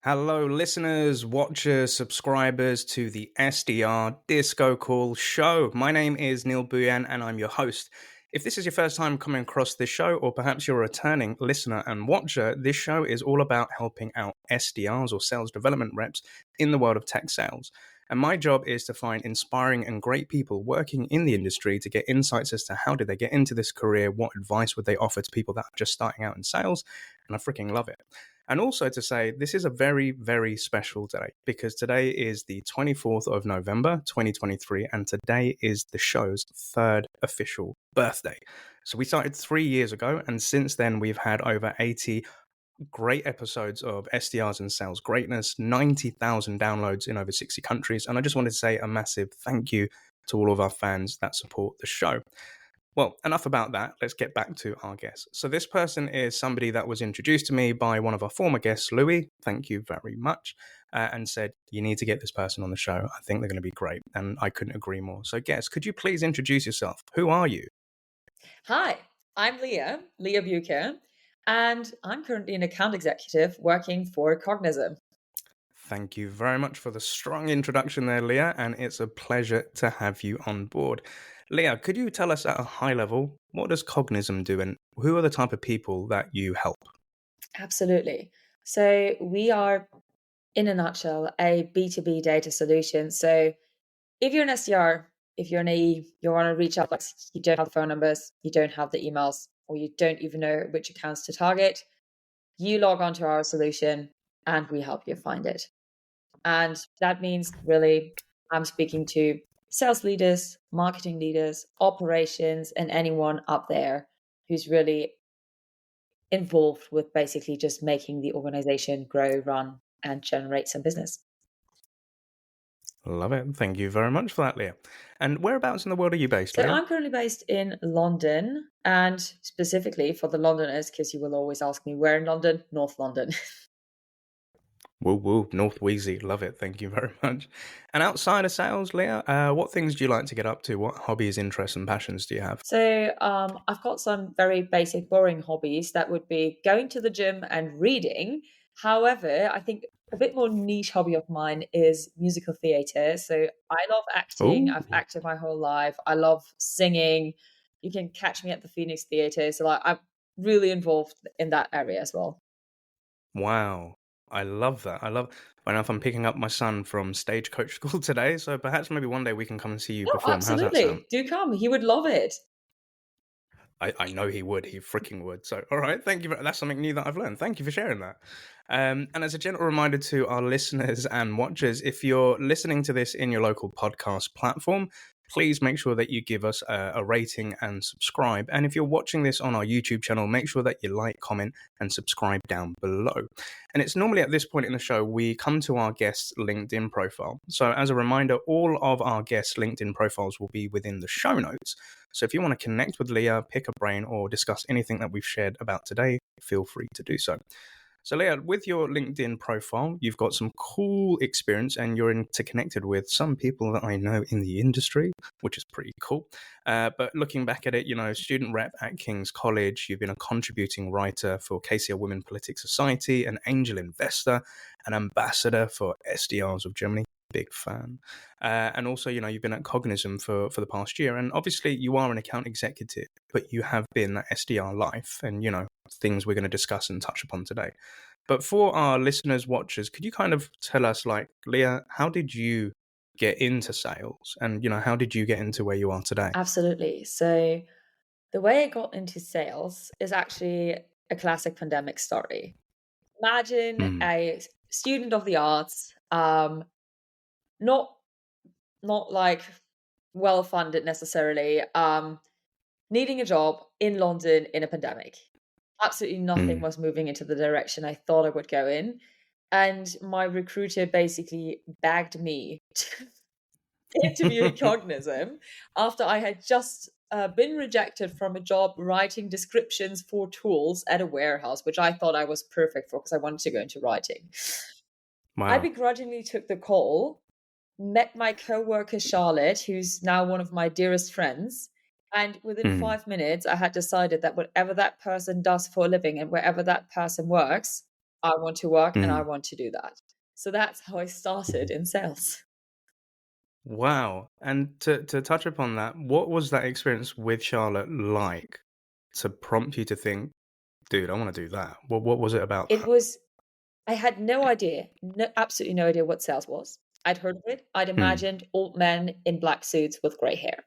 Hello, listeners, watchers, subscribers to the SDR DiscoCall show. My name is Neil Buyan and I'm your host. If this is your first time coming across this show, or perhaps you're a returning listener and watcher, this show is all about helping out SDRs or sales development reps in the world of tech sales. And my job is to find inspiring and great people working in the industry to get insights as to how did they get into this career, what advice would they offer to people that are just starting out in sales, and I freaking love it. And also to say, this is a very, very special day because today is the 24th of November, 2023, and today is the show's third official birthday. So we started 3 years ago, and since then we've had over 80 great episodes of SDRs and sales greatness, 90,000 downloads in over 60 countries. And I just wanted to say a massive thank you to all of our fans that support the show. Well, enough about that. Let's get back to our guest. So this person is somebody that was introduced to me by one of our former guests, Louis. Thank you very much. And said, you need to get this person on the show. I think they're going to be great. And I couldn't agree more. So guest, could you please introduce yourself? Who are you? Hi, I'm Lea Buecker, and I'm currently an account executive working for Cognizant. Thank you very much for the strong introduction there, Lea, and it's a pleasure to have you on board. Lea, could you tell us at a high level, what does Cognizant do and who are the type of people that you help? Absolutely. So we are, in a nutshell, a B2B data solution. So if you're an SDR, if you're an AE, you want to reach out, like you don't have the phone numbers, you don't have the emails, or you don't even know which accounts to target, you log onto our solution and we help you find it. And that means really I'm speaking to sales leaders, marketing leaders, operations, and anyone up there who's really involved with basically just making the organization grow, run, and generate some business. Love it. Thank you very much for that, Lea. And whereabouts in the world are you based, So Lea? I'm currently based in London, and specifically for the Londoners, because you will always ask me where in London, North London. Woo woo, North Wheezy. Love it. Thank you very much. And outside of sales, Lea, what things do you like to get up to? What hobbies, interests, and passions do you have? So I've got some very basic, boring hobbies that would be going to the gym and reading. However, I think a bit more niche hobby of mine is musical theatre. So I love acting. Oh, I've acted my whole life. I love singing. You can catch me at the Phoenix Theatre. So I'm really involved in that area as well. wow. I love that. I know if I'm picking up my son from Stagecoach School today, so perhaps maybe one day we can come and see you Oh, perform. How's that sound? absolutely. Do come. He would love it. I know he would. He freaking would. So, all right. Thank you. That's something new that I've learned. Thank you for sharing that. And as a gentle reminder to our listeners and watchers, if you're listening to this in your local podcast platform, please make sure that you give us a rating and subscribe. And if you're watching this on our YouTube channel, make sure that you like, comment, and subscribe down below. And it's normally at this point in the show, we come to our guest's LinkedIn profile. So as a reminder, all of our guests' LinkedIn profiles will be within the show notes. So if you want to connect with Lea, pick a brain, or discuss anything that we've shared about today, feel free to do so. So Lea, with your LinkedIn profile, you've got some cool experience and you're interconnected with some people that I know in the industry, which is pretty cool. But looking back at it, student rep at King's College, you've been a contributing writer for KCL Women Politics Society, an angel investor, an ambassador for SDRs of Germany. Big fan. And also, you've been at Cognizant for the past year. And obviously, you are an account executive, but you have been that SDR life and, things we're going to discuss and touch upon today. But for our listeners, watchers, could you kind of tell us, Lea, how did you get into sales? And, how did you get into where you are today? Absolutely. So the way I got into sales is actually a classic pandemic story. Imagine a student of the arts, not like well funded necessarily, needing a job in London in a pandemic. Absolutely nothing was moving into the direction I thought I would go in. And my recruiter basically begged me to interview at Cognizant after I had just been rejected from a job writing descriptions for tools at a warehouse, which I thought I was perfect for because I wanted to go into writing. I Wow. begrudgingly took the call, met my coworker Charlotte, who's now one of my dearest friends. And within 5 minutes, I had decided that whatever that person does for a living and wherever that person works, I want to work and I want to do that. So that's how I started in sales. Wow. And to touch upon that, what was that experience with Charlotte like to prompt you to think, dude, I want to do that? What was it about It that? was, I had no idea, absolutely no idea what sales was. I'd heard of it. I'd Mm, imagined old men in black suits with grey hair.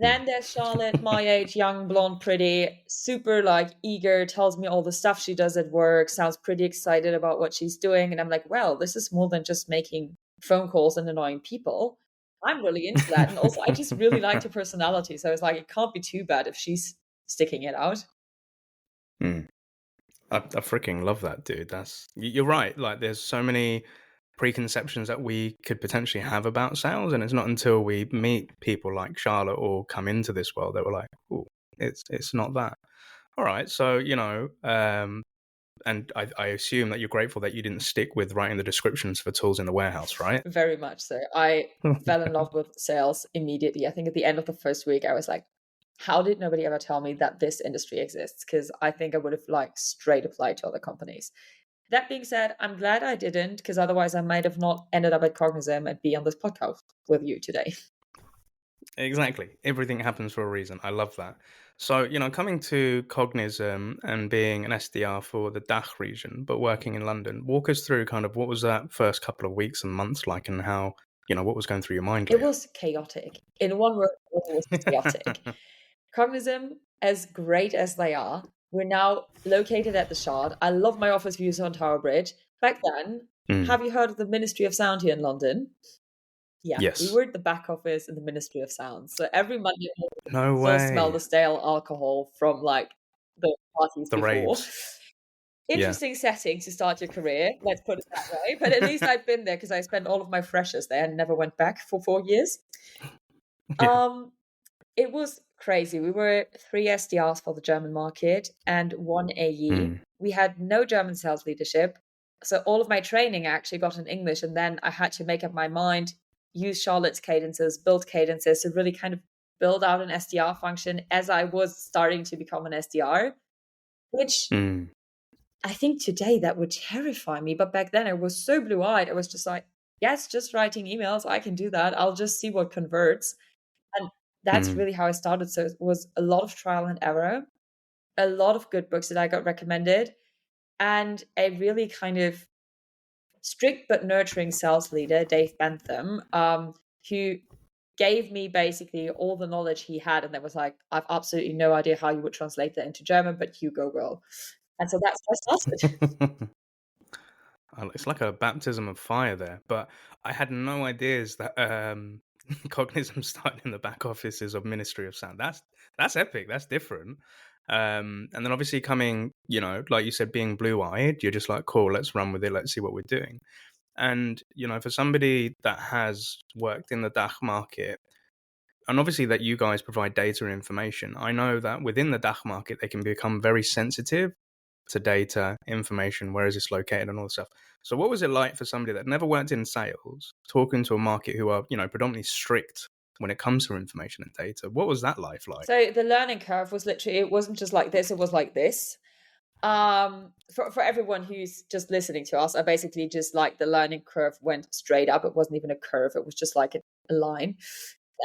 mm. Then there's Charlotte, my age, young, blonde, pretty, super like eager, tells me all the stuff she does at work, sounds pretty excited about what she's doing. And I'm like, well, this is more than just making phone calls and annoying people. I'm really into that. And also, I just really liked her personality. So I was like, it can't be too bad if she's sticking it out. Mm. I freaking love that, dude. You're right. Like, there's so many preconceptions that we could potentially have about sales, and it's not until we meet people like Charlotte or come into this world that we're like, oh, it's not that. All right, so and I assume that you're grateful that you didn't stick with writing the descriptions for tools in the warehouse, right? Very much so. I fell in love with sales immediately. I think at the end of the first week, I was like, how did nobody ever tell me that this industry exists? Because I think I would have like straight applied to other companies. That being said, I'm glad I didn't, because otherwise I might have not ended up at Cognizant and be on this podcast with you today. Exactly. Everything happens for a reason. I love that. So, coming to Cognizant and being an SDR for the DACH region, but working in London, walk us through kind of what was that first couple of weeks and months like, and how, what was going through your mind, It Leah? was chaotic. In one word, it was chaotic. Cognizant, as great as they are, we're now located at the Shard. I love my office views on Tower Bridge. Back then, Mm, have you heard of the Ministry of Sound here in London? Yeah, we yes. were at the back office in the Ministry of Sound. So every Monday morning, you No still smell way. the stale alcohol from like the parties The before. raves. Yeah. Interesting setting to start your career, let's put it that way. But at least I've been there because I spent all of my freshers there and never went back for 4 years. Yeah. Um, it was crazy. We were 3 SDRs for the German market and 1 AE. Mm, We had no German sales leadership. So all of my training I actually got in English, and then I had to make up my mind, use Charlotte's cadences, build cadences to really kind of build out an SDR function as I was starting to become an SDR, which mm, I think today that would terrify me. But back then I was so blue eyed. I was just like, yes, just writing emails. I can do that. I'll just see what converts. And that's mm, really how I started. So it was a lot of trial and error, a lot of good books that I got recommended, and a really kind of strict but nurturing sales leader, Dave Bentham, who gave me basically all the knowledge he had. And then was like, I've absolutely no idea how you would translate that into German, but you go, girl. And so that's how I started. mm. It's like a baptism of fire there, but I had no ideas that Cognizant started in the back offices of Ministry of Sound. That's epic. That's different. And then obviously coming, like you said, being blue-eyed, you're just like, cool, let's run with it. Let's see what we're doing. And for somebody that has worked in the DACH market, and obviously that you guys provide data and information, I know that within the DACH market, they can become very sensitive to data, information, where is this located, and all this stuff. So what was it like for somebody that never worked in sales, talking to a market who are, predominantly strict when it comes to information and data? What was that life like? So the learning curve was literally, it wasn't just like this, it was like this. For everyone who's just listening to us, I basically just like the learning curve went straight up. It wasn't even a curve, it was just like a line,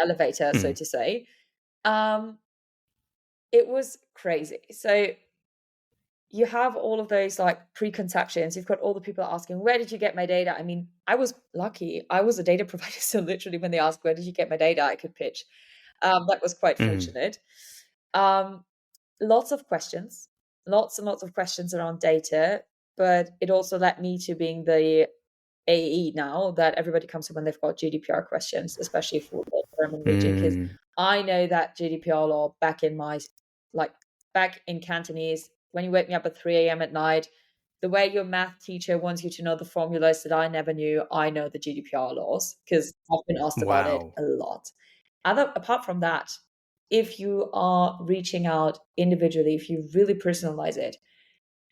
elevator, so Mm, to say. Um, it was crazy. So you have all of those like preconceptions. You've got all the people asking, where did you get my data? I mean, I was lucky. I was a data provider. So literally when they asked, where did you get my data? I could pitch. That was quite mm, fortunate. Um, lots of questions, lots and lots of questions around data, but it also led me to being the AE now that everybody comes to when they've got GDPR questions, especially for the German region, because mm, I know that GDPR law like back in Cantonese, when you wake me up at 3 a.m. at night, the way your math teacher wants you to know the formulas that I never knew, I know the GDPR laws because I've been asked about it wow. a lot. Apart from that, if you are reaching out individually, if you really personalize it,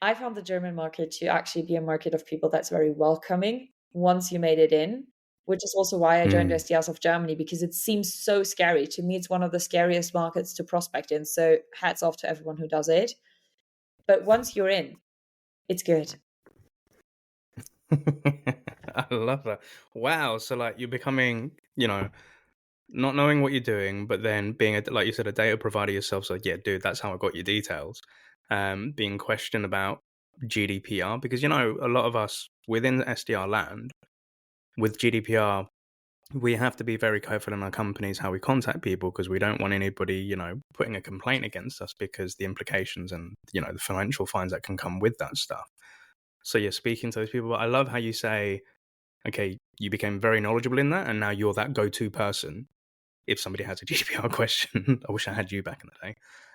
I found the German market to actually be a market of people that's very welcoming once you made it in, which is also why I joined Mm, SDRs of Germany, because it seems so scary. To me, it's one of the scariest markets to prospect in. So hats off to everyone who does it. But once you're in, It's good. I love that. Wow. So like you're becoming, not knowing what you're doing, but then being like you said, a data provider yourself. So yeah, dude, that's how I got your details. Being questioned about GDPR because a lot of us within SDR land with GDPR, we have to be very careful in our companies how we contact people because we don't want anybody, putting a complaint against us because the implications and the financial fines that can come with that stuff. So you're speaking to those people. But I love how you say, okay, you became very knowledgeable in that, and now you're that go-to person if somebody has a GDPR question. I wish I had you back in the day.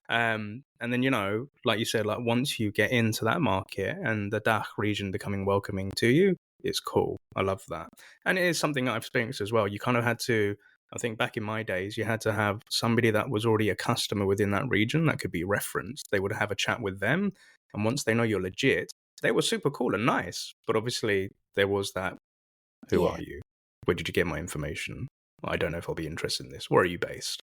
And then, like you said, like once you get into that market and the DACH region becoming welcoming to you, it's cool. I love that. And it is something that I've experienced as well. You kind of had to, I think back in my days, you had to have somebody that was already a customer within that region that could be referenced. They would have a chat with them. And once they know you're legit, they were super cool and nice. But obviously, there was that, who Yeah. are you? Where did you get my information? I don't know if I'll be interested in this. Where are you based?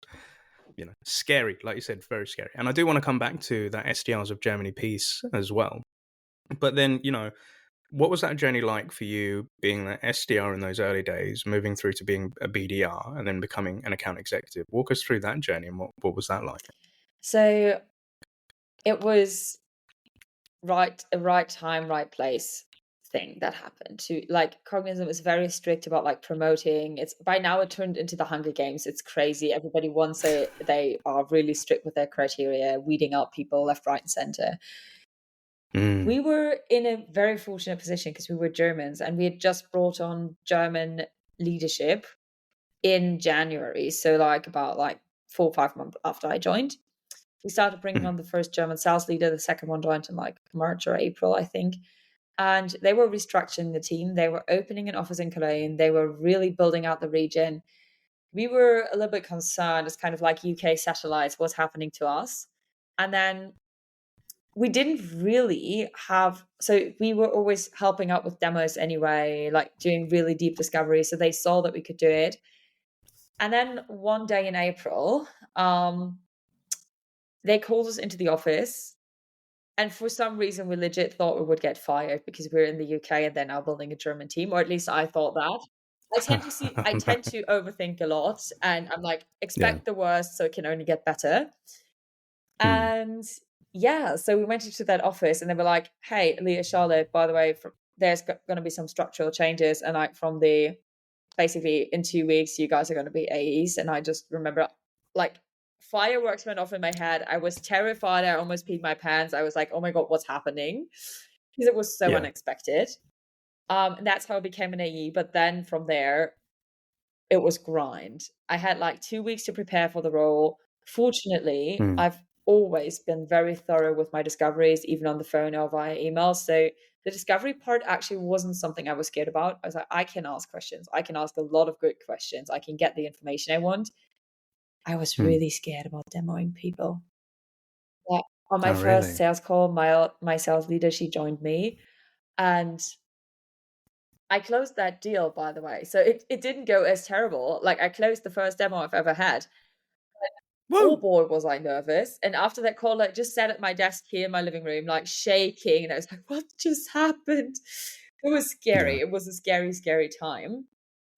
Scary, like you said, very scary. And I do want to come back to that SDRs of Germany piece as well. But then, what was that journey like for you being an SDR in those early days, moving through to being a BDR and then becoming an account executive? Walk us through that journey and what was that like? So it was a right time, right place thing that happened. To like Cognizant was very strict about like promoting. It's by now it turned into the Hunger Games. It's crazy. Everybody wants it. They are really strict with their criteria, weeding out people left, right, and center. Mm, We were in a very fortunate position because we were Germans and we had just brought on German leadership in January. So like about like 4 or 5 months after I joined. We started bringing mm, on the first German sales leader. The second one joined in like March or April, I think. And they were restructuring the team. They were opening an office in Cologne. They were really building out the region. We were a little bit concerned as kind of like UK satellites, what's happening to us. And then we didn't really have, so we were always helping out with demos anyway, like doing really deep discovery. So they saw that we could do it. And then one day in April, they called us into the office. And for some reason, we legit thought we would get fired because we're in the UK and they're now building a German team, or at least I thought that. I tend to overthink a lot, and I'm like, yeah. expect the worst, so it can only get better. Mm, And yeah, so we went into that office, and they were like, "Hey, Leah, Charlotte, by the way, there's going to be some structural changes, and like from the basically in 2 weeks, you guys are going to be AEs." And I just remember like fireworks went off in my head. I was terrified. I almost peed my pants. I was like, oh my God, what's happening? Because it was so yeah. unexpected. And that's how I became an AE. But then from there, it was grind. I had like 2 weeks to prepare for the role. Fortunately, Mm, I've always been very thorough with my discoveries, even on the phone or via email. So the discovery part actually wasn't something I was scared about. I was like, I can ask questions. I can ask a lot of good questions. I can get the information I want. I was mm. really scared about demoing people. Yeah. On my Oh, first really? sales call, my sales leader, she joined me, and I closed that deal, by the way. So it didn't go as terrible. Like, I closed the first demo I've ever had. Oh Woo! boy, was I nervous. And after that call, I just sat at my desk here in my living room, like shaking. And I was like, what just happened? It was Yeah. scary. It was a scary, scary time.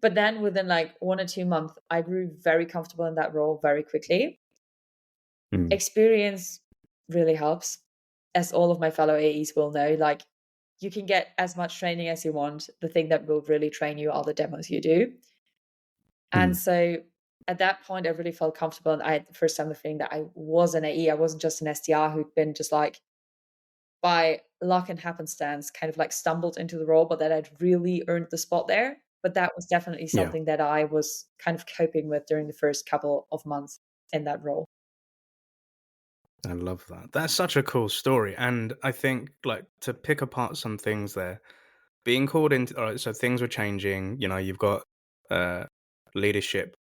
But then within like 1 or 2 months, I grew very comfortable in that role very quickly. Mm, Experience really helps, as all of my fellow AEs will know. Like, you can get as much training as you want. The thing that will really train you are the demos you do. And mm, so at that point, I really felt comfortable. And I had the first time the feeling that I was an AE. I wasn't just an SDR who'd been just like by luck and happenstance kind of like stumbled into the role, but that I'd really earned the spot there. But that was definitely yeah. something that I was kind of coping with during the first couple of months in that role. I love that. That's such a cool story. And I think, like, to pick apart some things there, being called into, all right, so things were changing. You've got uh, leadership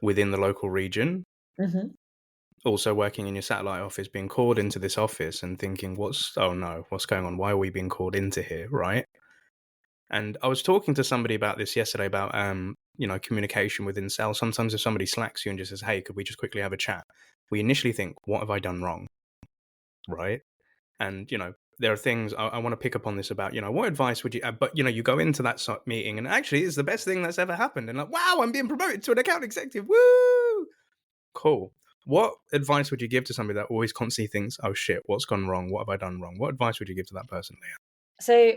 within the local region, Hmm. also working in your satellite office, being called into this office and thinking, oh no, what's going on? Why are we being called into here? Right. And I was talking to somebody about this yesterday about, communication within sales. Sometimes if somebody slacks you and just says, hey, could we just quickly have a chat? We initially think, what have I done wrong? Right. And, there are things I want to pick up on this about, what advice would you, but you go into that meeting and actually it's the best thing that's ever happened. And like, wow, I'm being promoted to an account executive. Woo! Cool. What advice would you give to somebody that always constantly thinks, oh shit, what's gone wrong? What have I done wrong? What advice would you give to that person, Leah? So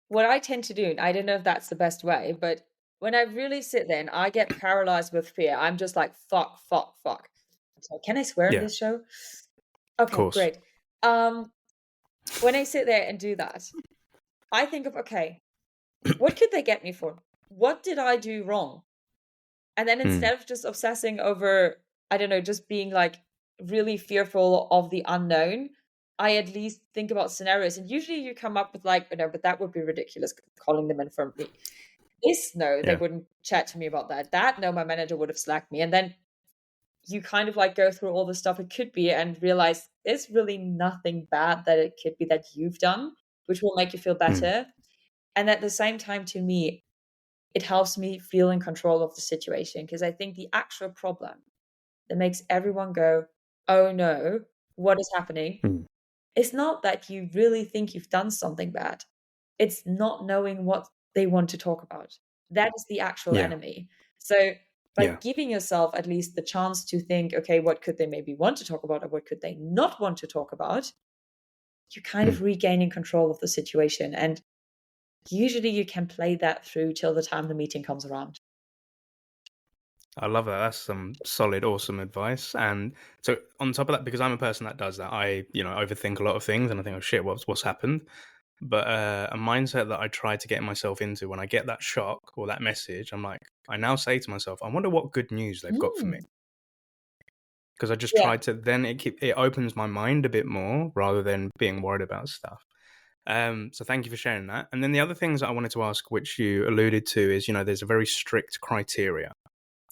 what I tend to do, and I don't know if that's the best way, but when I really sit there and I get paralyzed with fear, I'm just like, fuck, fuck, fuck. So can I swear in Yeah, this show? of Okay, course. great. When I sit there and do that, I think of, okay, what could they get me for? What did I do wrong? And then Mm, instead of just obsessing over, I don't know, just being like really fearful of the unknown, I at least think about scenarios. And usually you come up with like, no, but that would be ridiculous calling them in front of me. This, no, they yeah. wouldn't chat to me about that. That, no, my manager would have slacked me. And then you kind of like go through all the stuff it could be and realize there's really nothing bad that it could be that you've done, which will make you feel Mm, better. And at the same time, to me, it helps me feel in control of the situation because I think the actual problem that makes everyone go, oh no, what is happening? mm, It's not that you really think you've done something bad. It's not knowing what they want to talk about. That is the actual yeah, enemy. So by yeah. giving yourself at least the chance to think, okay, what could they maybe want to talk about or what could they not want to talk about? You're kind Mm. of regaining control of the situation. And usually you can play that through till the time the meeting comes around. I love that. That's some solid, awesome advice. And so on top of that, because I'm a person that does that, I, overthink a lot of things and I think, oh shit, what's happened? But a mindset that I try to get myself into when I get that shock or that message, I'm like, I now say to myself, I wonder what good news they've got for me. Mm. Because I just Yeah. try to, then it opens my mind a bit more rather than being worried about stuff. So thank you for sharing that. And then the other things that I wanted to ask, which you alluded to, is, there's a very strict criteria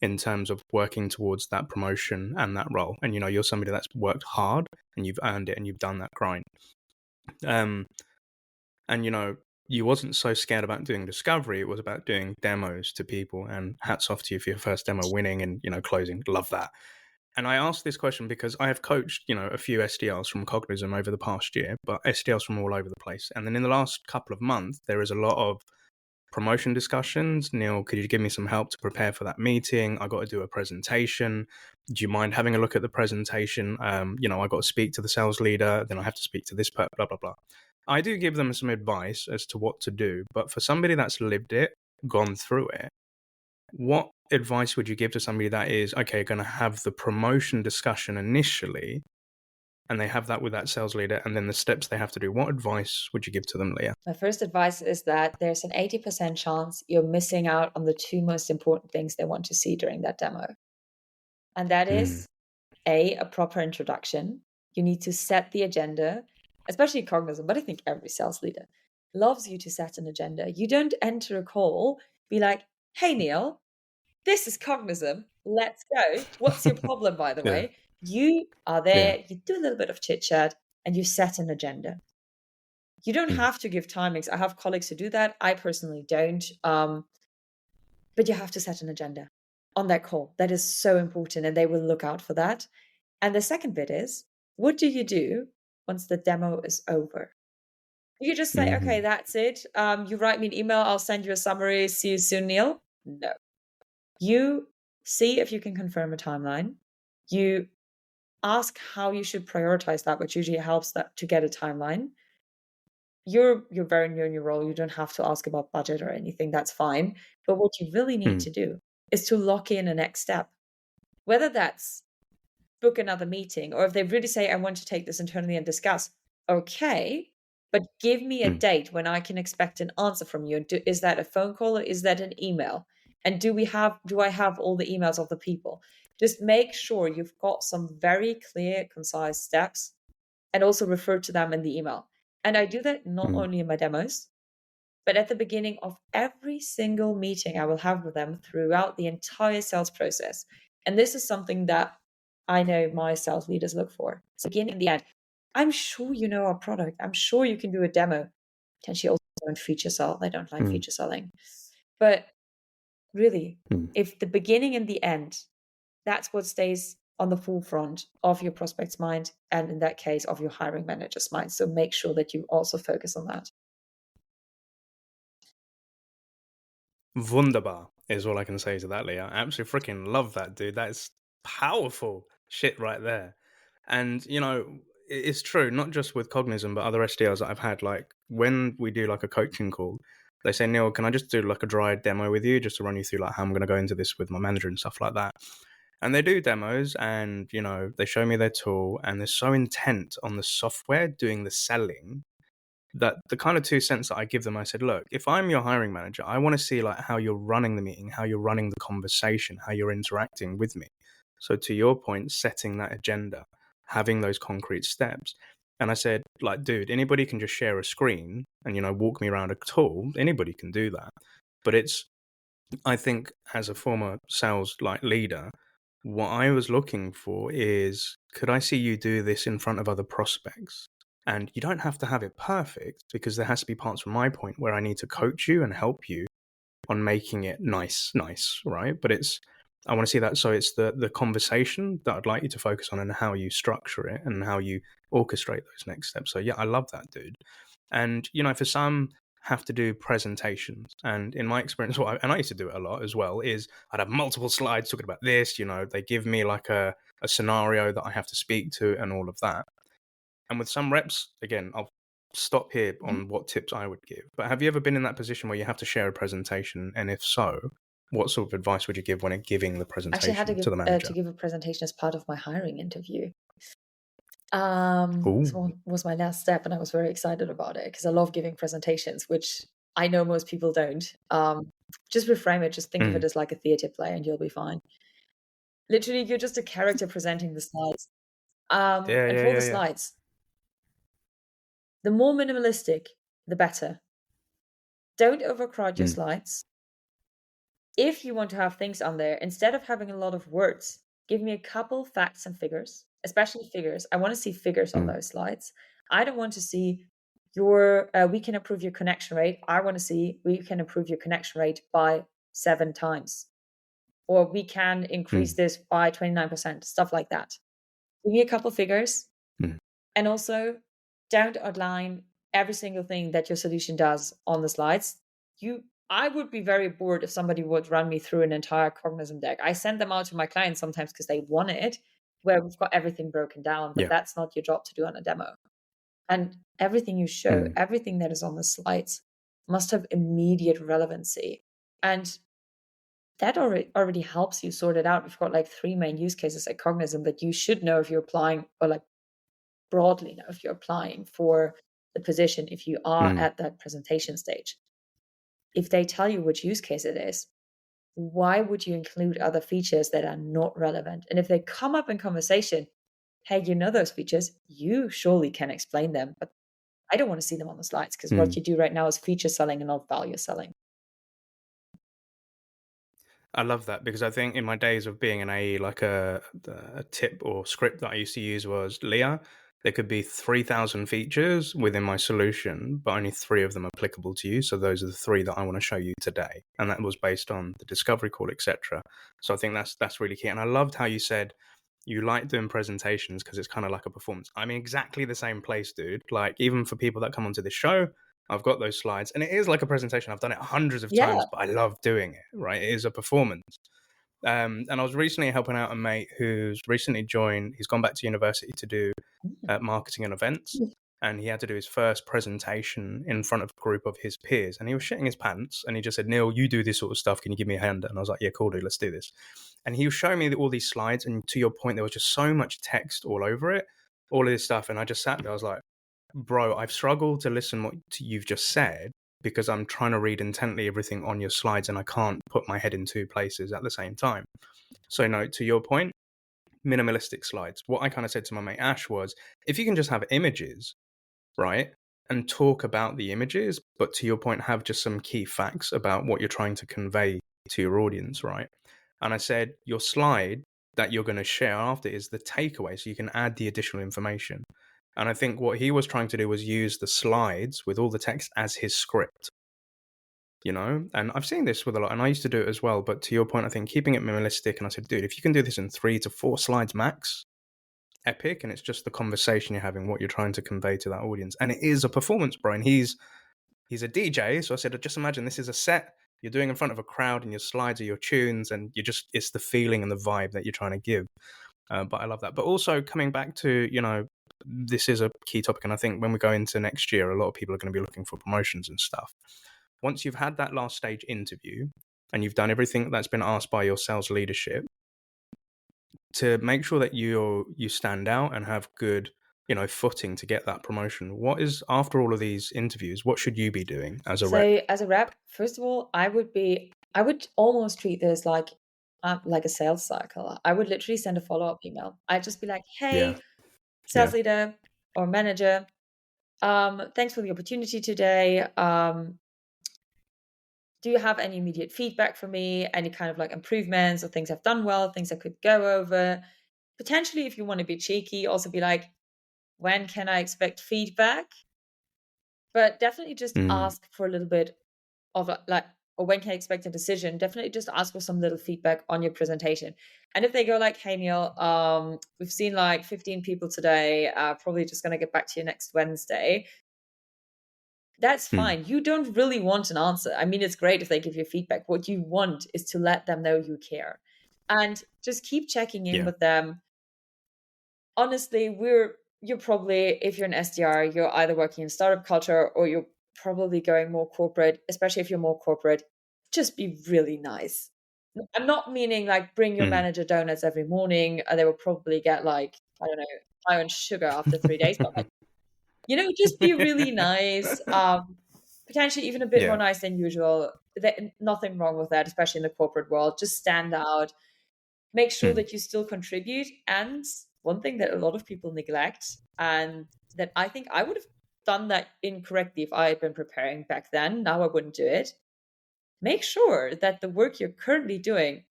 in terms of working towards that promotion and that role. And, you're somebody that's worked hard and you've earned it and you've done that grind. Um, and, you wasn't so scared about doing discovery. It was about doing demos to people, and hats off to you for your first demo winning and, closing. Love that. And I asked this question because I have coached, a few SDRs from Cognism over the past year, but SDRs from all over the place. And then in the last couple of months, there is a lot of promotion discussions. Neil, could you give me some help to prepare for that meeting? I got to do a presentation. Do you mind having a look at the presentation? I got to speak to the sales leader, then I have to speak to this blah, blah, blah. I do give them some advice as to what to do, but for somebody that's lived it, gone through it, what advice would you give to somebody that is, okay, going to have the promotion discussion initially, and they have that with that sales leader, and then the steps they have to do? What advice would you give to them, Leah? My first advice is that there's an 80% chance you're missing out on the two most important things they want to see during that demo. And that Mm, is a proper introduction. You need to set the agenda, especially Cognizant, but I think every sales leader loves you to set an agenda. You don't enter a call, be like, hey, Neil, this is Cognizant. Let's go. What's your problem, by the yeah, way? You are yeah, there, you do a little bit of chit chat, and you set an agenda. You don't mm, have to give timings. I have colleagues who do that. I personally don't. But you have to set an agenda on that call. That is so important, and they will look out for that. And the second bit is, what do you do once the demo is over? You just say, okay, mm, that's it. You write me an email. I'll send you a summary. See you soon, Neil. No. You see if you can confirm a timeline. You ask how you should prioritize that, which usually helps that to get a timeline. You're very new in your role. You don't have to ask about budget or anything. That's fine. But what you really need mm, to do is to lock in a next step. Whether that's book another meeting, or if they really say, I want to take this internally and discuss, okay, but give me a mm, date when I can expect an answer from you. Is that a phone call or is that an email? And do I have all the emails of the people? Just make sure you've got some very clear, concise steps and also refer to them in the email. And I do that not mm, only in my demos, but at the beginning of every single meeting I will have with them throughout the entire sales process. And this is something that I know my sales leaders look for. So beginning and the end, I'm sure you know our product. I'm sure you can do a demo. Potentially also don't feature sell. They don't like mm, feature selling. But really, mm, if the beginning and the end, that's what stays on the forefront of your prospect's mind, and in that case, of your hiring manager's mind. So make sure that you also focus on that. Wunderbar is all I can say to that, Leah. I absolutely freaking love that, dude. That's powerful shit right there. And, it's true, not just with Cognizant, but other SDRs that I've had. Like, when we do like a coaching call, they say, Neil, can I just do like a dry demo with you just to run you through like how I'm going to go into this with my manager and stuff like that? And they do demos and, they show me their tool and they're so intent on the software doing the selling that the kind of 2 cents that I give them, I said, look, if I'm your hiring manager, I want to see like how you're running the meeting, how you're running the conversation, how you're interacting with me. So to your point, setting that agenda, having those concrete steps. And I said, like, dude, anybody can just share a screen and, walk me around a tool. Anybody can do that. But I think as a former sales like leader, what I was looking for is, could I see you do this in front of other prospects? And you don't have to have it perfect because there has to be parts from my point where I need to coach you and help you on making it nice, right? But I want to see that. So it's the conversation that I'd like you to focus on and how you structure it and how you orchestrate those next steps. So yeah, I love that, dude. And for some have to do presentations, and in my experience, and I used to do it a lot as well, is I'd have multiple slides talking about this. They give me like a scenario that I have to speak to and all of that. And with some reps, again, I'll stop here Mhm. on what tips I would give. But have you ever been in that position where you have to share a presentation? And if so, what sort of advice would you give when giving the Actually, I had to presentation to give the manager? a presentation as part of my hiring interview. Ooh, So was my last step, and I was very excited about it because I love giving presentations, which I know most people don't. Just reframe it. Just think of it mm, as like a theater play, and you'll be fine. Literally, you're just a character presenting the slides. yeah, And yeah, for the yeah, yeah. slides, the more minimalistic, the better. Don't overcrowd your Mm, slides. If you want to have things on there, instead of having a lot of words, give me a couple facts and figures, especially figures. I want to see figures on mm, those slides. I don't want to see we can improve your connection rate. I want to see we can improve your connection rate by 7 times, or we can increase mm, this by 29%, stuff like that. Give me a couple figures. mm, And also, don't outline every single thing that your solution does on the slides. I would be very bored if somebody would run me through an entire Cognizant deck. I send them out to my clients sometimes because they want it, where we've got everything broken down, but yeah. that's not your job to do on a demo. And everything you show, Mm. everything that is on the slides must have immediate relevancy. And that already helps you sort it out. We've got like 3 main use cases at Cognizant that you should know if you're applying, or like broadly know if you're applying for the position, if you are Mm. at that presentation stage. If they tell you which use case it is, why would you include other features that are not relevant? And if they come up in conversation, hey, you know those features, you surely can explain them, but I don't want to see them on the slides because what Mm. you do right now is feature selling and not value selling. I love that because I think in my days of being an AE, like a tip or script that I used to use was, Leah, there could be 3,000 features within my solution, but only 3 of them are applicable to you. So those are the 3 that I want to show you today. And that was based on the discovery call, etc. So I think that's really key. And I loved how you said you like doing presentations because it's kind of like a performance. I'm in exactly the same place, dude. Like, even for people that come onto this show, I've got those slides and it is like a presentation. I've done it hundreds of Yeah. times, but I love doing it, right? It is a performance. And I was recently helping out a mate who's recently joined. He's gone back to university to do marketing and events, and he had to do his first presentation in front of a group of his peers. And he was shitting his pants, and he just said, "Neil, you do this sort of stuff. Can you give me a hand?" And I was like, "Yeah, cool, dude. Let's do this." And he was showing me all these slides, and to your point, there was just so much text all over it, all of this stuff, and I just sat there. I was like, "Bro, I've struggled to listen what you've just said." Because I'm trying to read intently everything on your slides and I can't put my head in 2 places at the same time. So, no, to your point, minimalistic slides. What I kind of said to my mate Ash was, if you can just have images, right, and talk about the images, but to your point, have just some key facts about what you're trying to convey to your audience, right? And I said, your slide that you're going to share after is the takeaway, so you can add the additional information. And I think what he was trying to do was use the slides with all the text as his script. And I've seen this with a lot, and I used to do it as well. But to your point, I think keeping it minimalistic, and I said, dude, if you can do this in 3 to 4 slides max, epic. And it's just the conversation you're having, what you're trying to convey to that audience. And it is a performance, bro. And he's a DJ. So I said, just imagine this is a set you're doing in front of a crowd, and your slides are your tunes, and it's the feeling and the vibe that you're trying to give. But I love that. But also coming back to, this is a key topic. And I think when we go into next year, a lot of people are going to be looking for promotions and stuff. Once you've had that last stage interview and you've done everything that's been asked by your sales leadership, to make sure that you stand out and have good, footing to get that promotion, what is, after all of these interviews, what should you be doing as a rep? So as a rep, first of all, I would almost treat this like a sales cycle. I would literally send a follow-up email. I'd just be like, hey, sales leader or manager, thanks for the opportunity today. Do you have any immediate feedback for me? Any kind of like improvements or things I've done well, things I could go over? Potentially, if you want to be cheeky, also be like, when can I expect feedback? But definitely just ask for a little bit of or when can I expect a decision? Definitely just ask for some little feedback on your presentation. And if they go like, hey, Neil, we've seen like 15 people today, probably just going to get back to you next Wednesday. That's fine. You don't really want an answer. I mean, it's great if they give you feedback. What you want is to let them know you care. And just keep checking in with them. Honestly, you're probably, if you're an SDR, you're either working in startup culture or you're probably going more corporate, especially if you're more corporate. Just be really nice. I'm not meaning like bring your manager donuts every morning. They will probably get like, I don't know, high on sugar after 3 days, but like, just be really nice. Potentially even a bit more nice than usual. Nothing wrong with that, especially in the corporate world. Just stand out. Make sure that you still contribute. And one thing that a lot of people neglect, and that I think I would have done that incorrectly if I had been preparing back then. Now I wouldn't do it. Make sure that the work you're currently doing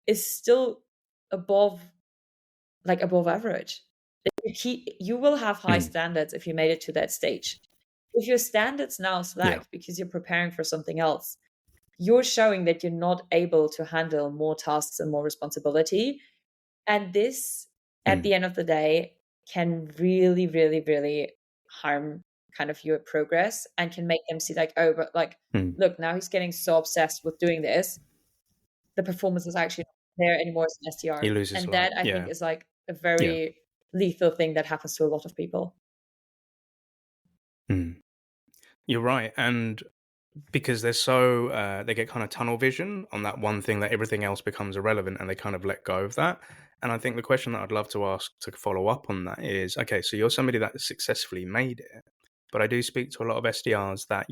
is still above average. You will have high standards if you made it to that stage. If your standards now slack because you're preparing for something else, you're showing that you're not able to handle more tasks and more responsibility. And this, at the end of the day, can really, really, really harm kind of your progress and can make them see like, oh, but like, look, now he's getting so obsessed with doing this. The performance is actually not there anymore as an SDR. He loses and light. that I think is like a very lethal thing that happens to a lot of people. You're right. And because they're so, they get kind of tunnel vision on that one thing, that everything else becomes irrelevant, and they kind of let go of that. And I think the question that I'd love to ask to follow up on that is, okay, so you're somebody that successfully made it, but I do speak to a lot of SDRs that,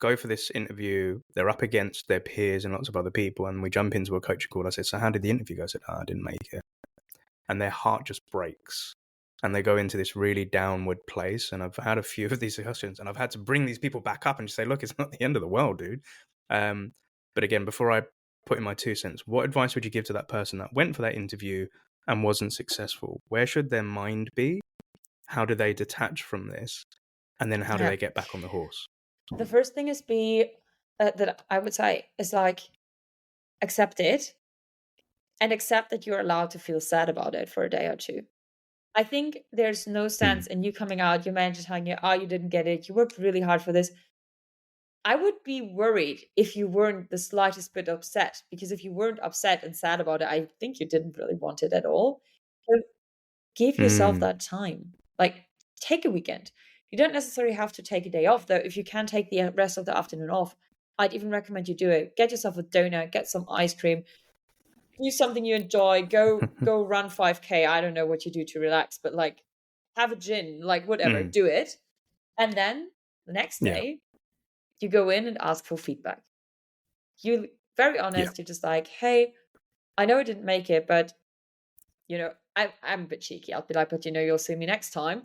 go for this interview, they're up against their peers and lots of other people, and we jump into a coaching call. I said, so how did the interview go? I said, I didn't make it. And their heart just breaks. And they go into this really downward place. And I've had a few of these discussions, and I've had to bring these people back up and just say, look, it's not the end of the world, dude. But again, before I put in my 2 cents, what advice would you give to that person that went for that interview and wasn't successful? Where should their mind be? How do they detach from this? And then how do they get back on the horse? The first thing is that I would say is like, accept it and accept that you're allowed to feel sad about it for a day or two. I think there's no sense in you coming out, your manager telling you, oh, you didn't get it. You worked really hard for this. I would be worried if you weren't the slightest bit upset, because if you weren't upset and sad about it, I think you didn't really want it at all. So give yourself that time. Like, take a weekend. You don't necessarily have to take a day off, though. If you can take the rest of the afternoon off, I'd even recommend you do it. Get yourself a donut, get some ice cream, do something you enjoy, go run 5K. I don't know what you do to relax, but like have a gin, like whatever, do it. And then the next day, you go in and ask for feedback. You're very honest. You're just like, hey, I know I didn't make it, but I'm a bit cheeky. I'll be like, but you'll see me next time.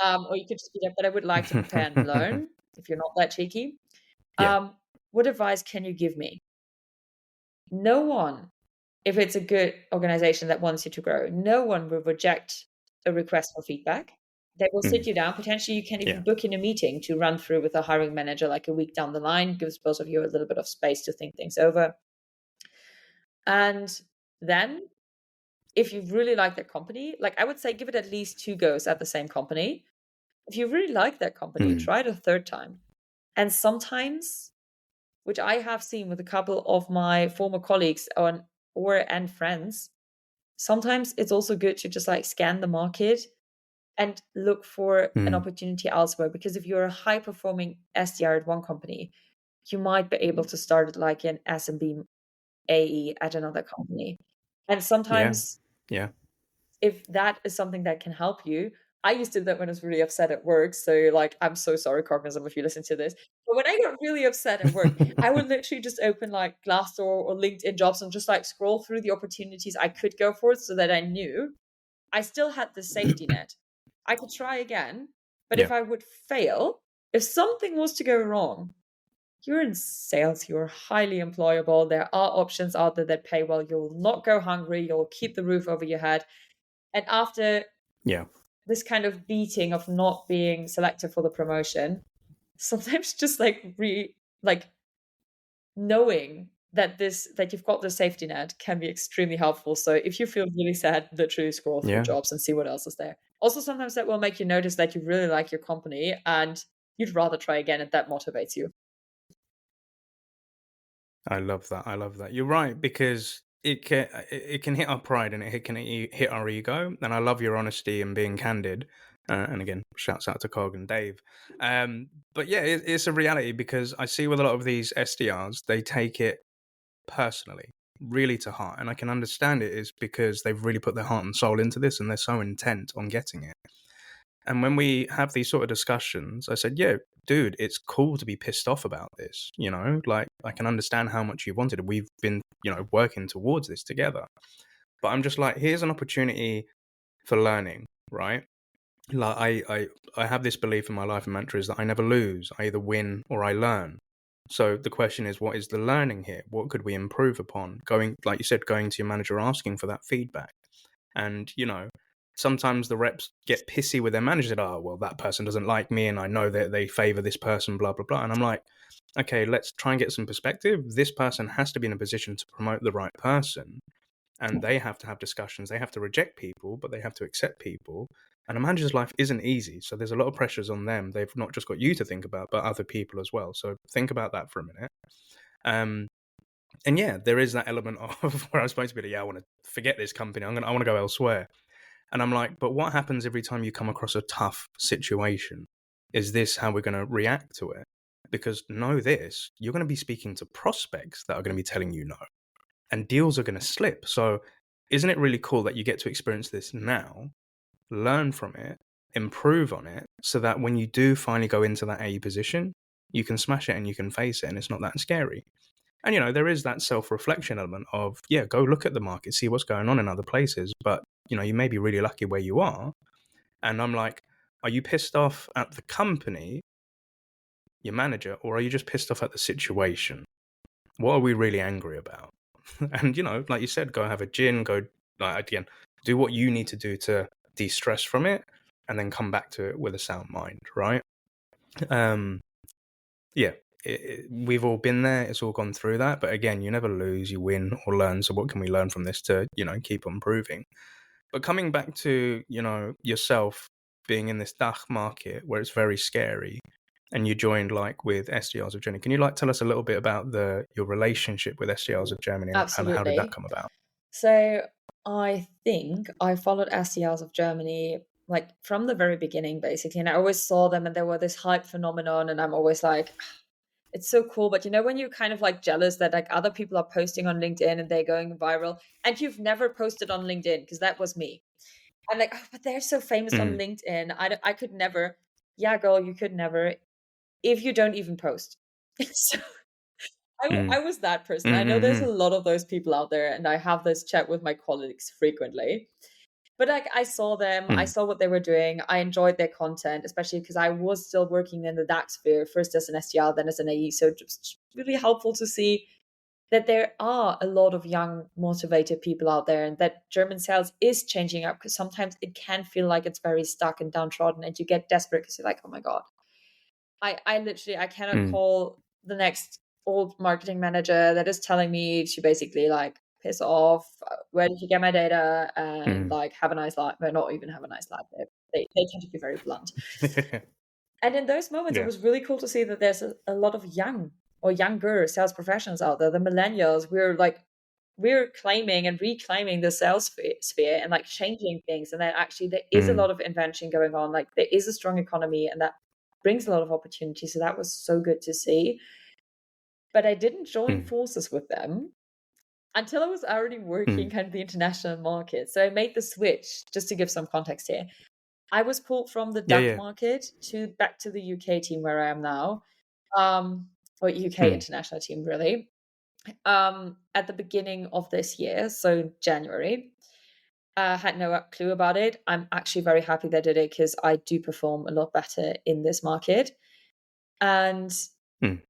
Or you could just be like, but I would like to prepare and learn, if you're not that cheeky. What advice can you give me? No one, if it's a good organization that wants you to grow, no one will reject a request for feedback. They will sit Mm. you down. Potentially, you can even Yeah. book in a meeting to run through with a hiring manager like a week down the line, gives both of you a little bit of space to think things over. And then, if you really like that company, like I would say, give it at least 2 goes at the same company. If you really like that company, Mm. try it a third time. And sometimes, which I have seen with a couple of my former colleagues and friends, sometimes it's also good to just like scan the market and look for an Mm. opportunity elsewhere. Because if you're a high performing SDR at one company, you might be able to start like an SMB AE at another company. And Yeah. sometimes, Yeah. if that is something that can help you, I used to do that when I was really upset at work. So, like, I'm so sorry, Cognizant, if you listen to this. But when I got really upset at work, I would literally just open like Glassdoor or LinkedIn Jobs and just like scroll through the opportunities I could go for so that I knew I still had the safety net. I could try again, but Yeah. if I would fail, if something was to go wrong, you're in sales, you're highly employable. There are options out there that pay well. You'll not go hungry, you'll keep the roof over your head. And after Yeah. this kind of beating of not being selected for the promotion, sometimes just like knowing that you've got the safety net can be extremely helpful. So if you feel really sad, literally scroll through Yeah. jobs and see what else is there. Also, sometimes that will make you notice that you really like your company and you'd rather try again, and that motivates you. I love that. I love that. You're right, because it can hit our pride, and it can hit our ego. And I love your honesty and being candid. And again, shouts out to Cog and Dave. But yeah, it's a reality, because I see with a lot of these SDRs, they take it personally, really to heart. And I can understand it is because they've really put their heart and soul into this, and they're so intent on getting it. And when we have these sort of discussions, I said, yeah, dude, it's cool to be pissed off about this. Like, I can understand how much you wanted it. We've been, working towards this together. But I'm just like, here's an opportunity for learning, right? Like, I have this belief in my life and mantra is that I never lose. I either win or I learn. So the question is, what is the learning here? What could we improve upon? Going, like you said, going to your manager, asking for that feedback. And, sometimes the reps get pissy with their manager that, oh, well, that person doesn't like me and I know that they favor this person, blah, blah, blah. And I'm like, okay, let's try and get some perspective. This person has to be in a position to promote the right person, and they have to have discussions. They have to reject people, but they have to accept people. And a manager's life isn't easy. So there's a lot of pressures on them. They've not just got you to think about, but other people as well. So think about that for a minute. And yeah, there is that element of where I'm supposed to be like, yeah, I want to forget this company. I want to go elsewhere. And I'm like, but what happens every time you come across a tough situation? Is this how we're going to react to it? Because know this, you're going to be speaking to prospects that are going to be telling you no, and deals are going to slip. So isn't it really cool that you get to experience this now, learn from it, improve on it, so that when you do finally go into that A position, you can smash it and you can face it and it's not that scary. And, there is that self-reflection element of, yeah, go look at the market, see what's going on in other places. But, you may be really lucky where you are. And I'm like, are you pissed off at the company, your manager, or are you just pissed off at the situation? What are we really angry about? And, like you said, go have a gin, go, like, again, do what you need to do to de-stress from it, and then come back to it with a sound mind, right? Yeah, we've all been there. It's all gone through that. But again, you never lose, you win or learn. So what can we learn from this to, keep on improving? But coming back to, yourself being in this DACH market where it's very scary, and you joined like with SDRs of Germany. Can you like tell us a little bit about your relationship with SDRs of Germany, and how did that Absolutely. come about? So I think I followed SDRs of Germany like from the very beginning, basically. And I always saw them and there were this hype phenomenon. And I'm always like, it's so cool. But when you're kind of like jealous that like other people are posting on LinkedIn and they're going viral and you've never posted on LinkedIn, because that was me. I'm like, oh, but they're so famous on Mm, LinkedIn. I could never. Yeah, girl, you could never if you don't even post. So I mm, was that person. I know there's a mm, lot of those people out there, and I have this chat with my colleagues frequently. But like I saw them, I mm, saw what they were doing. I enjoyed their content, especially because I was still working in the DAX sphere, first as an SDR, then as an AE. So just really helpful to see that there are a lot of young, motivated people out there, and that German sales is changing up, because sometimes it can feel like it's very stuck and downtrodden, and you get desperate because you're like, oh my God, I literally, I cannot Mm. call the next old marketing manager that is telling me to basically like piss off. Where did you get my data? And Mm. like, have a nice life. Well, not even have a nice life. They tend to be very blunt. And in those moments, it Yeah. was really cool to see that there's a lot of young or younger sales professionals out there. The millennials, we're claiming and reclaiming the sales sphere and like changing things. And then actually there is a Mm. lot of invention going on. Like there is a strong economy, and that brings a lot of opportunity. So that was so good to see. But I didn't join Mm. forces with them until I was already working Mm. kind of the international market. So I made the switch, just to give some context here. I was pulled from the Yeah, DACH yeah. market to back to the UK team where I am now, or UK Mm. international team, really, at the beginning of this year, so January. Had no clue about it. I'm actually very happy they did it, because I do perform a lot better in this market. And Mm.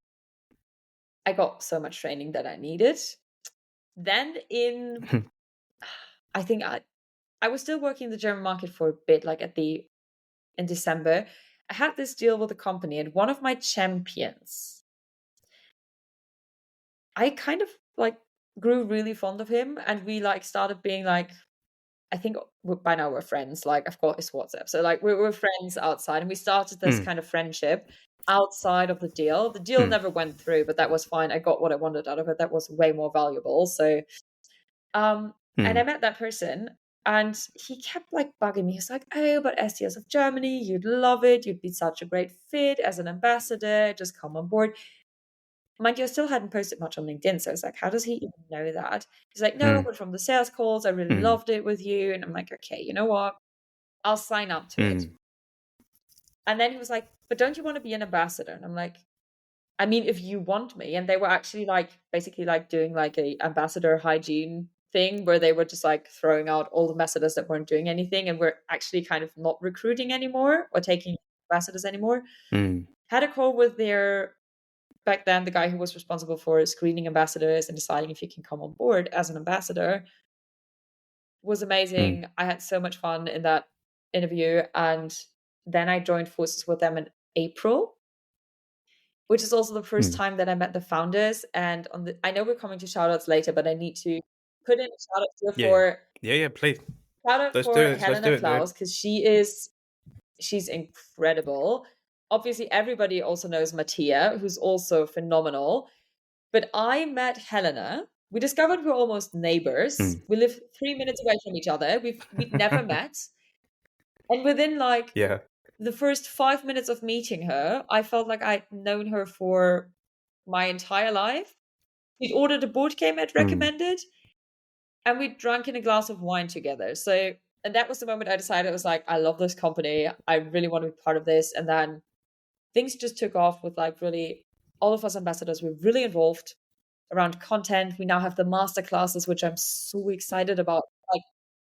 I got so much training that I needed. Then I think I was still working the German market for a bit, like in December. I had this deal with a company, and one of my champions, I kind of like grew really fond of him, and we like started being like, I think by now we're friends. Like, of course, it's WhatsApp. So like we're friends outside, and we started this Mm. kind of friendship outside of the deal. The deal Mm. never went through, but that was fine. I got what I wanted out of it. That was way more valuable. So and I Mm. met that person, and he kept like bugging me. He's like, "Oh, but SDRs of Germany, you'd love it. You'd be such a great fit as an ambassador. Just come on board." Mind you, I still hadn't posted much on LinkedIn, so I was like, "How does he even know that?" He's like, "No, Mm. but from the sales calls, I really Mm. loved it with you." And I'm like, "Okay, you know what? I'll sign up to it." Mm. And then he was like, "But don't you want to be an ambassador?" And I'm like, I mean, if you want me. And they were actually like basically like doing like a ambassador hygiene thing, where they were just like throwing out all the ambassadors that weren't doing anything, and we're actually kind of not recruiting anymore or taking ambassadors anymore. Mm. Had a call with their, back then, the guy who was responsible for screening ambassadors and deciding if you can come on board as an ambassador. Was Mm. amazing. I had so much fun in that interview. And then I joined forces with them in April, which is also the first Mm. time that I met the founders. And I know we're coming to shout outs later, but I need to put in a shout out here Yeah. for Yeah, yeah, please. shout out Let's do for it. Let's do Helena it, dude. Klaus, because she's incredible. Obviously, everybody also knows Mattia, who's also phenomenal. But I met Helena. We discovered we're almost neighbors. Mm. We live 3 minutes away from each other. We'd never met. And within like Yeah. the first 5 minutes of meeting her, I felt like I'd known her for my entire life. We'd ordered a board game I'd Mm. recommended, and we'd drunk in a glass of wine together. So, and that was the moment I decided, I was like, I love this company. I really want to be part of this. And then things just took off with like really, all of us ambassadors were really involved around content. We now have the master classes, which I'm so excited about. Like,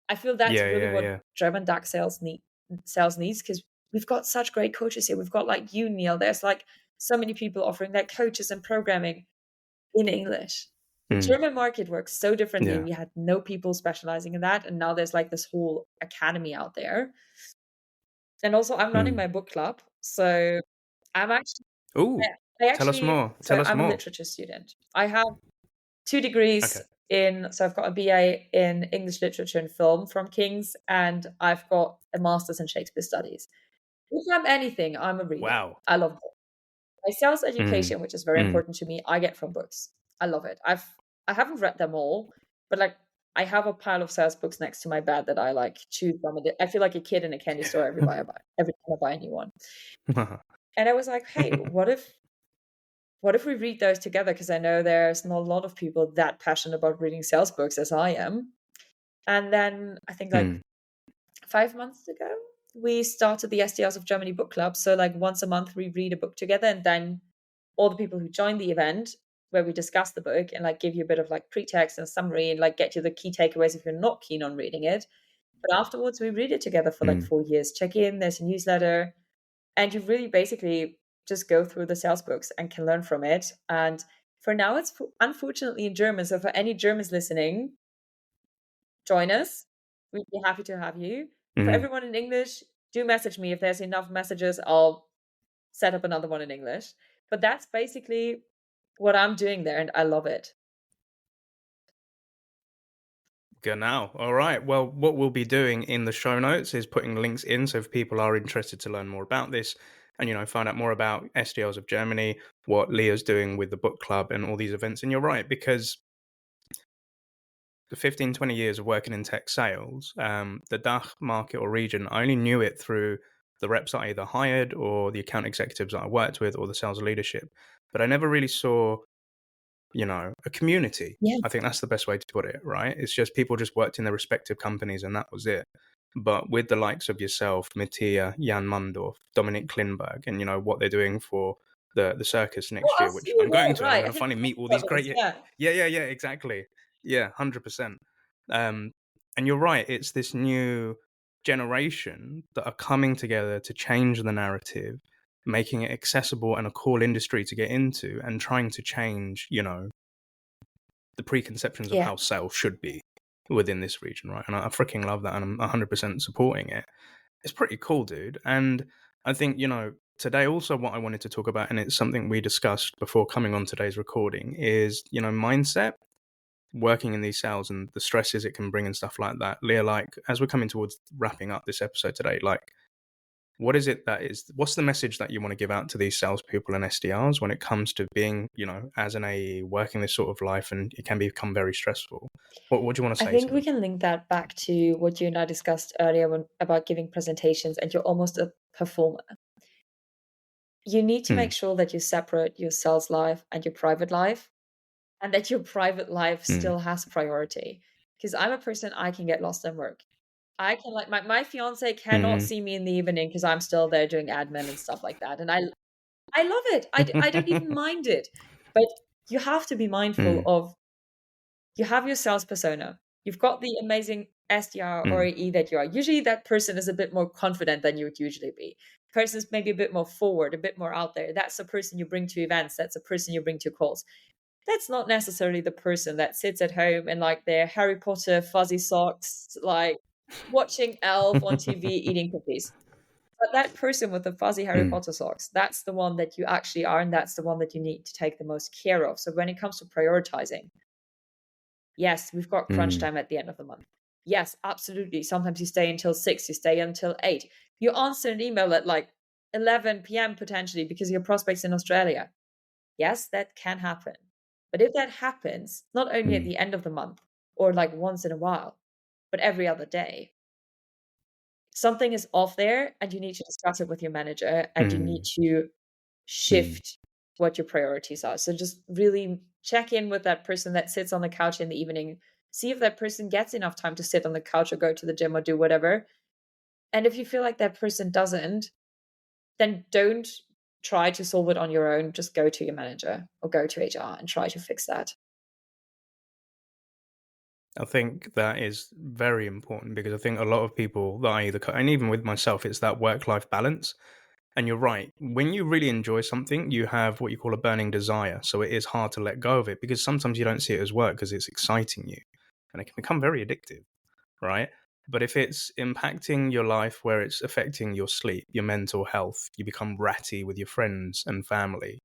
I feel that's Yeah, really yeah, what yeah. German DACH sales needs, because we've got such great coaches here. We've got like you, Neil. There's like so many people offering like coaches and programming in English. The Mm. German market works so differently. Yeah. We had no people specializing in that, and now there's like this whole academy out there. And also, I'm running Mm. my book club, so I'm actually, Ooh, I tell us actually, more. Tell so us I'm a more. literature student. I have 2 degrees Okay. so I've got a BA in English literature and film from King's, and I've got a master's in Shakespeare studies. If I'm anything, I'm a reader. Wow. I love books. My sales Mm. education, which is very Mm. important to me, I get from books. I love it. I haven't read them all, but like I have a pile of sales books next to my bed that I like choose from. I feel like a kid in a candy store every time I buy a new one. And I was like, hey, what if we read those together? Because I know there's not a lot of people that passionate about reading sales books as I am. And then I think like Mm. 5 months ago, we started the SDRs of Germany book club. So like once a month we read a book together, and then all the people who join the event, where we discuss the book and like give you a bit of like pretext and summary and like get you the key takeaways if you're not keen on reading it. But afterwards we read it together for like Mm. 4 years. Check in, there's a newsletter, and you really basically just go through the sales books and can learn from it. And For now, it's unfortunately in German. So for any Germans listening, join us. We'd be happy to have you. For Mm. everyone in English, do message me. If there's enough messages, I'll set up another one in English. But that's basically what I'm doing there, and I love it. Genau. All right. Well, what we'll be doing in the show notes is putting links in. So if people are interested to learn more about this and, find out more about SDRs of Germany, what Leah's doing with the book club and all these events. And you're right, because the 15, 20 years of working in tech sales, the DACH market or region, I only knew it through the reps that I either hired or the account executives that I worked with or the sales leadership. But I never really saw a community. Yeah. I think that's the best way to put it, right? It's just people just worked in their respective companies and that was it. But with the likes of yourself, Mattia, Jan Mundorf, Dominic Klinberg, and what they're doing for the circus Oh, next I'll year, see which you I'm going there. to, and I'm Right. going I to didn't finally think meet all these about this. great, Yeah. yeah, exactly, yeah, 100%. And you're right, it's this new generation that are coming together to change the narrative, making it accessible and a cool industry to get into, and trying to change, the preconceptions of Yeah. how sales should be within this region, right? And I freaking love that, and I'm 100% supporting it. It's pretty cool, dude. And I think, today also what I wanted to talk about, and it's something we discussed before coming on today's recording, is, mindset, working in these sales and the stresses it can bring and stuff like that. Leah, like, as we're coming towards wrapping up this episode today, like, what's the message that you want to give out to these salespeople and SDRs when it comes to being, as an AE, working this sort of life, and it can become very stressful? What do you want to I say to think we them? can link that back to what you and I discussed earlier about giving presentations, and you're almost a performer. You need to Mm, make sure that you separate your sales life and your private life, and that your private life mm, still has priority. Because I'm a person, I can get lost in work. I can, like, my fiance cannot mm. see me in the evening because I'm still there doing admin and stuff like that. And I love it. I don't even mind it. But you have to be mindful Mm, of, you have your sales persona. You've got the amazing SDR or mm, AE that you are. Usually that person is a bit more confident than you would usually be. Person's maybe a bit more forward, a bit more out there. That's the person you bring to events. That's the person you bring to calls. That's not necessarily the person that sits at home in like their Harry Potter fuzzy socks, like watching Elf on TV, eating cookies. But that person with the fuzzy Harry mm, Potter socks, that's the one that you actually are, and that's the one that you need to take the most care of. So when it comes to prioritizing, yes, we've got crunch mm, time at the end of the month. Yes, absolutely. Sometimes you stay until 6, you stay until 8. You answer an email at like 11 p.m. potentially because your prospect's in Australia. Yes, that can happen. But if that happens, not only at mm, the end of the month or like once in a while, but every other day, something is off there and you need to discuss it with your manager and you need mm, to mm, shift what your priorities are. So just really check in with that person that sits on the couch in the evening. See if that person gets enough time to sit on the couch or go to the gym or do whatever. And if you feel like that person doesn't, then don't try to solve it on your own. Just go to your manager or go to HR and try to fix that. I think that is very important because I think a lot of people that I either, and even with myself, it's that work life balance. And you're right. When you really enjoy something, you have what you call a burning desire. So it is hard to let go of it because sometimes you don't see it as work because it's exciting you and it can become very addictive, right? But if it's impacting your life where it's affecting your sleep, your mental health, you become ratty with your friends and family,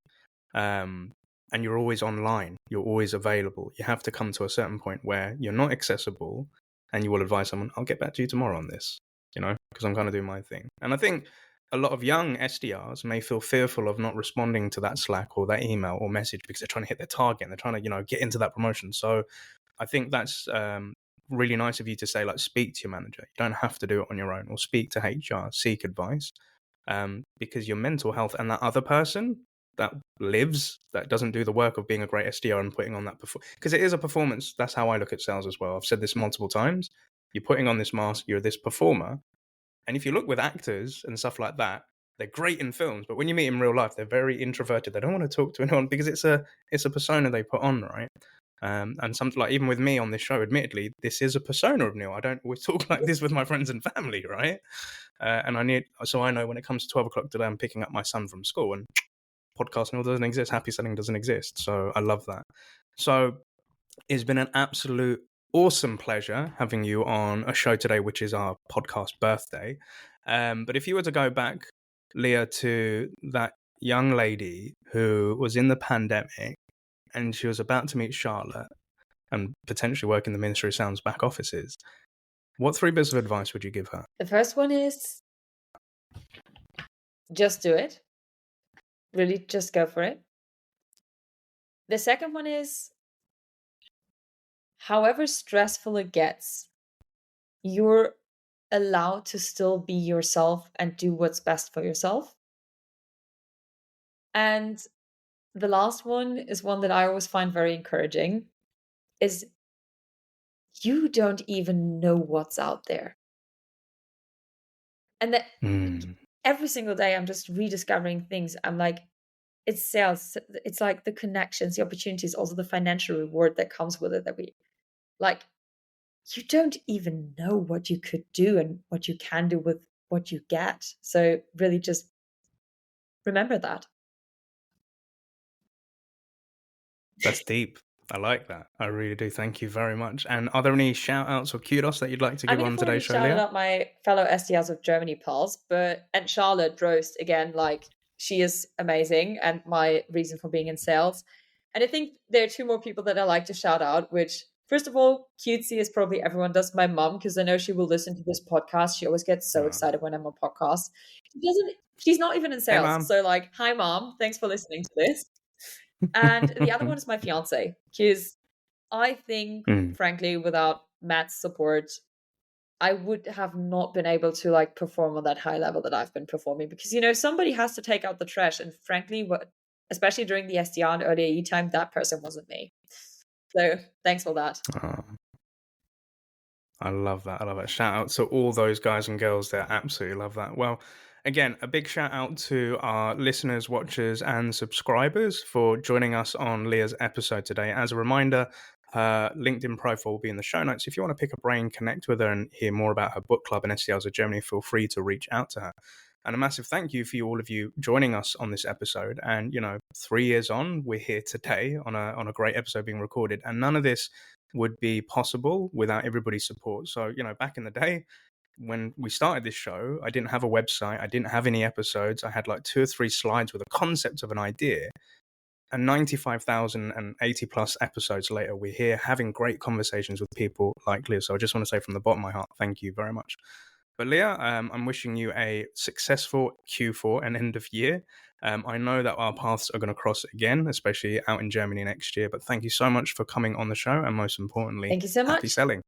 um, and you're always online, you're always available. You have to come to a certain point where you're not accessible, and you will advise someone, "I'll get back to you tomorrow on this," because I'm going to do my thing. And I think a lot of young SDRs may feel fearful of not responding to that Slack or that email or message because they're trying to hit their target and they're trying to, get into that promotion. So I think that's really nice of you to say, like, speak to your manager. You don't have to do it on your own, or speak to HR, seek advice, because your mental health and that other person that lives, that doesn't do the work of being a great SDR and putting on that because it is a performance. That's how I look at sales as well. I've said this multiple times. You're putting on this mask, you're this performer. And if you look with actors and stuff like that, they're great in films, but when you meet in real life, they're very introverted. They don't want to talk to anyone because it's a persona they put on, right? And something like, even with me on this show, admittedly, this is a persona of Neil. I don't always talk like this with my friends and family, right? And I know when it comes to 12 o'clock today, I'm picking up my son from school, and podcast nil doesn't exist, happy selling doesn't exist. So I love that. So it's been an absolute awesome pleasure having you on a show today, which is our podcast birthday. But if you were to go back, Lea, to that young lady who was in the pandemic and she was about to meet Charlotte and potentially work in the Ministry of Sound's back offices, what 3 bits of advice would you give her? The first one is just do it. Really, just go for it. The second one is, however stressful it gets, you're allowed to still be yourself and do what's best for yourself. And the last one is one that I always find very encouraging, is you don't even know what's out there. And that every single day I'm just rediscovering things. I'm like, it's sales. It's like the connections, the opportunities, also the financial reward that comes with it, that we like, you don't even know what you could do and what you can do with what you get. So really just remember that. That's deep. I like that. I really do. Thank you very much. And are there any shout outs or kudos that you'd like to give on today's show, Lea? I've out my fellow SDRs of Germany pals, and Charlotte Drost, again, like, she is amazing and my reason for being in sales. And I think there are 2 more people that I like to shout out, which, first of all, cutesy as probably everyone does, my mom, because I know she will listen to this podcast. She always gets so excited when I'm on podcast. She's not even in sales. Hey, so like, hi mom, thanks for listening to this. And the other one is my fiance, because I think, frankly, without Matt's support, I would have not been able to like perform on that high level that I've been performing, because, somebody has to take out the trash. And frankly, especially during the SDR and early AE time, that person wasn't me. So thanks for that. I love that. I love it. Shout out to all those guys and girls there. Absolutely love that. Well, again, a big shout out to our listeners, watchers, and subscribers for joining us on Lea's episode today. As a reminder, her LinkedIn profile will be in the show notes. If you want to pick a brain, connect with her, and hear more about her book club and SDRs of Germany, feel free to reach out to her. And a massive thank you for all of you joining us on this episode. And 3 years on, we're here today on a great episode being recorded, and none of this would be possible without everybody's support. So, back in the day when we started this show, I didn't have a website. I didn't have any episodes. I had like 2 or 3 slides with a concept of an idea. And 95,000 and 80 plus episodes later, we're here having great conversations with people like Lea. So I just want to say from the bottom of my heart, thank you very much. But Lea, I'm wishing you a successful Q4 and end of year. I know that our paths are going to cross again, especially out in Germany next year. But thank you so much for coming on the show. And most importantly, thank you so much. Happy selling.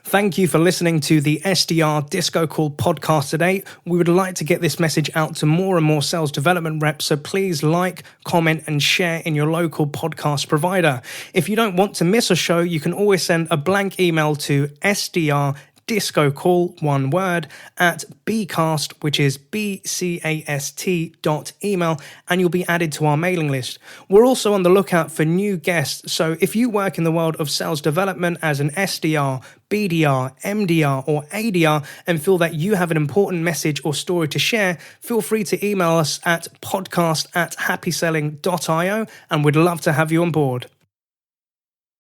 Thank you for listening to the SDR DiscoCall podcast today. We would like to get this message out to more and more sales development reps, so please like, comment, and share in your local podcast provider. If you don't want to miss a show, you can always send a blank email to SDR DiscoCall, one word, at bcast, which is bcast.email, and you'll be added to our mailing list. We're also on the lookout for new guests, so if you work in the world of sales development as an SDR, BDR, MDR, or ADR, and feel that you have an important message or story to share, feel free to email us at podcast@happyselling.io, and we'd love to have you on board.